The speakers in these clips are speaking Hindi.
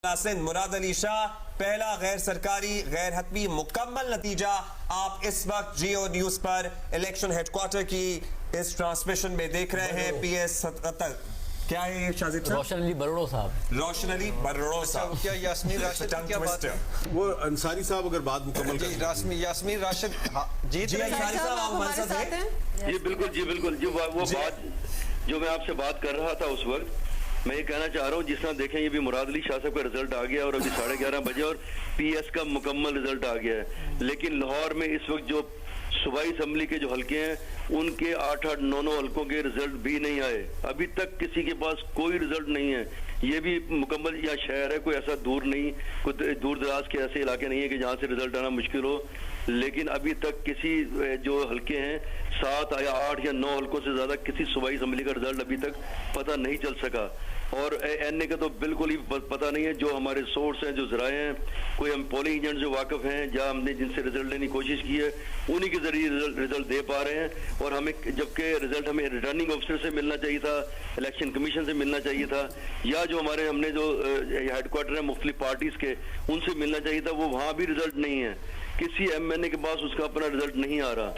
सिंध मुराद अली शाह पहला गैर सरकारी गैर हतमी मुकम्मल नतीजा आप इस वक्त जियो न्यूज पर इलेक्शन हेडक्वार्टर की इस ट्रांसमिशन में देख रहे हैं। PS 77 क्या है ये शाजिद साहब? रोशन अली बरोड़ो साहब। रोशन अली बरोड़ो साहब। क्या यास्मीन राशिद की क्या बात है? वो अंसारी साहब अगर बात मुकम्मल करें। यास्मीन राशिद जीत रहे हैं। अंसारी साहब आप हमारे साथ हैं? जी बिल्कुल जो वो बात जो मैं आपसे बात कर रहा था उस वक्त मैं ये कहना चाह रहा हूँ, जिस तरह देखें ये भी मुराद अली शाह साहब का रिजल्ट आ गया और अभी 11:30 बजे और PS का मुकम्मल रिजल्ट आ गया है। लेकिन लाहौर में इस वक्त जो सूबाई असम्बली के जो हल्के हैं उनके 8-8, 9-9 हल्कों के रिजल्ट भी नहीं आए। अभी तक किसी के पास कोई रिजल्ट नहीं है। ये भी मुकम्मल यहाँ शहर है, कोई ऐसा दूर नहीं, कोई दूर दराज के ऐसे इलाके नहीं है कि जहाँ से रिजल्ट आना मुश्किल हो। लेकिन अभी तक किसी जो हल्के हैं 7 या 8 या 9 हल्कों से ज्यादा किसी सूबाई असम्बली का रिजल्ट अभी तक पता नहीं चल सका। और NA का तो बिल्कुल ही पता नहीं है। जो हमारे सोर्स हैं, जो जराए हैं, कोई हम पोलिंग एजेंट जो वाकिफ हैं, जहाँ हमने जिनसे रिजल्ट लेने की कोशिश की है, उन्हीं के जरिए रिजल्ट दे पा रहे हैं। और हमें जबकि रिजल्ट हमें रिटर्निंग ऑफिसर से मिलना चाहिए था, इलेक्शन कमीशन से मिलना चाहिए था, या जो हमने जो हेडक्वार्टर है मुख्तलिफ पार्टीज के उनसे मिलना चाहिए था, वो वहाँ भी रिजल्ट नहीं है। किसी MNA के पास उसका अपना रिजल्ट नहीं आ रहा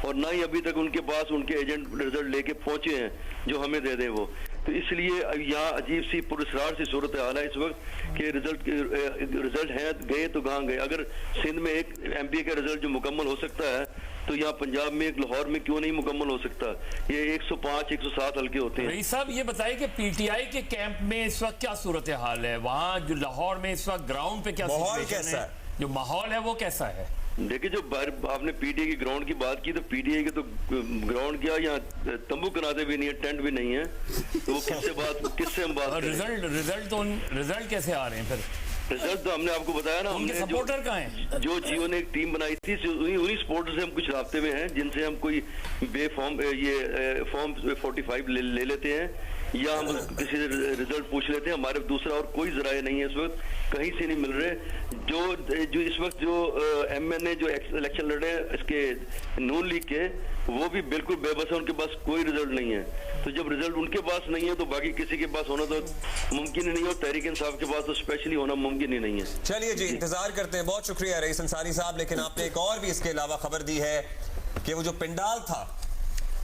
और ना ही अभी तक उनके पास उनके एजेंट रिजल्ट लेके पहुंचे हैं जो हमें दे दें वो। तो इसलिए यहाँ अजीब सी पुरस्कार सी सूरत हाल है इस वक्त कि रिजल्ट हैं गए तो कहाँ गए। अगर सिंध में एक MPA का रिजल्ट जो मुकम्मल हो सकता है तो यहाँ पंजाब में एक लाहौर में क्यों नहीं मुकम्मल हो सकता? ये 105, 107 हल्के होते हैं। रईस साहब ये बताइए कि PTI के कैंप में इस वक्त क्या सूरत हाल है? वहाँ जो लाहौर में इस वक्त ग्राउंड पे क्या माहौल कैसा है? जो माहौल है वो कैसा है? देखिए, जो आपने PTI की ग्राउंड की बात की तो PTI के तो ग्राउंड क्या, यहाँ तंबू कनाते भी नहीं है, टेंट भी नहीं है, तो वो किससे हम बात करें? रिजल्ट कैसे आ रहे हैं फिर? रिजल्ट तो हमने आपको बताया ना, उनके सपोर्टर कहाँ हैं? जो जियो ने एक टीम बनाई थी, उन्हीं सपोर्टर से हम कुछ रास्ते में हैं, जिनसे हम कोई फॉर्म 45 ले लेते हैं या हम किसी से रिजल्ट पूछ लेते हैं। हमारे दूसरा और कोई जराए नहीं है इस वक्त, कहीं से नहीं मिल रहे। जो इस वक्त जो MNA जो इलेक्शन लड़े हैं इसके नून लीग के, वो भी बिल्कुल बेबस है, उनके पास कोई रिजल्ट नहीं है। तो जब रिजल्ट उनके पास नहीं है तो बाकी किसी के पास होना तो मुमकिन ही नहीं है, और तहरीक इंसाफ के पास तो स्पेशली होना मुमकिन ही नहीं है। चलिए जी, इंतजार करते हैं। बहुत शुक्रिया रईस अंसारी साहब। लेकिन आपने एक और भी इसके अलावा खबर दी है कि वो जो पंडाल था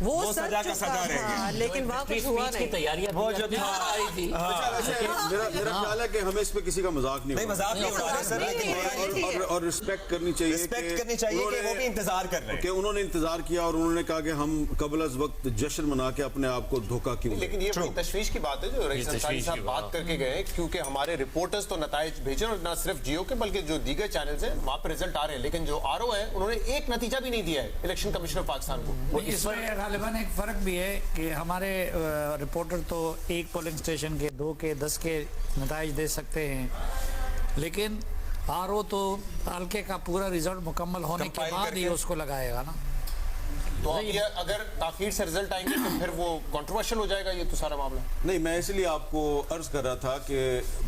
वो सजा का सजा रह गया, लेकिन वहाँ कुछ हुआ नहीं। तैयारियां वो जो था मेरा ख्याल है कि हमें इस पे किसी का मजाक नहीं मजाक नहीं उड़ा रहे सर, और रिस्पेक्ट करनी चाहिए कि वो भी इंतजार कर रहे हैं, कि उन्होंने इंतजार किया और उन्होंने कहा कि हम कबल अज वक्त जश्न मना के अपने आप को धोखा क्यों। लेकिन ये बड़ी तशवीश की बात है जो रईस अंसारी साहब बात करके गए, क्योंकि हमारे रिपोर्टर्स तो नताइज भेजे और न सिर्फ जियो के बल्कि जो दीगर चैनल्स हैं वहाँ पे रिजल्ट आ रहे हैं, लेकिन जो RO है उन्होंने एक नतीजा भी नहीं दिया है इलेक्शन कमीशन ऑफ पाकिस्तान को। गालिबन एक फर्क भी है कि हमारे रिपोर्टर तो एक पोलिंग स्टेशन के 2 के 10 के नताइज दे सकते हैं, लेकिन RO तो हल्के का पूरा रिजल्ट मुकम्मल होने के बाद ही उसको लगाएगा ना। तो अब ये अगर ताखीर से रिजल्ट आएंगे तो फिर वो कंट्रोवर्शियल हो जाएगा ये तो सारा मामला। नहीं, मैं इसलिए आपको अर्ज कर रहा था कि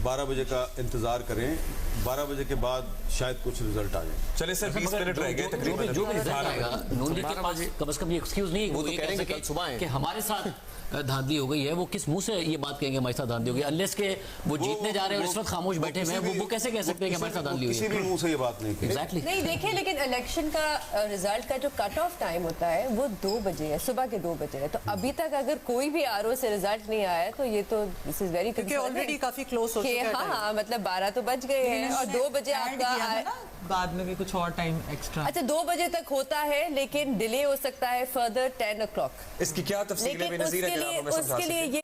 12 बजे का इंतजार करें, 12 बजे के बाद शायद कुछ रिजल्ट आ जाए। चलिए सर, 20 मिनट रह गए तकरीबन। जो भी रिजल्ट आएगा नून लीग के पास कम से कम ये एक्सक्यूज नहीं, वो तो कहेंगे कल सुबह कि हमारे साथ धांधली हो गई है। वो किस मुंह से ये बात कहेंगे हमारे साथ धांधली हो गई? अनलेस के वो जीतने जा रहे हैं और इस वक्त खामोश बैठे हुए हैं, वो कैसे कह सकते हैं कि हमारे साथ धांधली हुई है? किसी भी मुंह से ये बात नहीं। एग्जैक्टली नहीं, देखिए, लेकिन इलेक्शन का रिजल्ट का जो कट ऑफ टाइम होता है वो 2 बजे है, सुबह के 2 बजे है। तो अभी तक अगर कोई भी RO से रिजल्ट नहीं आया तो ये तो दिस इज वेरी ऑलरेडी काफी क्लोज हो चुका है। हाँ, मतलब 12 तो बज गए हैं और 2 बजे आपका बाद में भी कुछ और टाइम एक्स्ट्रा। अच्छा, 2 बजे तक होता है लेकिन डिले हो सकता है फर्दर 10 o'clock। इसकी क्या तफसील है? लेकिन उसके लिए ये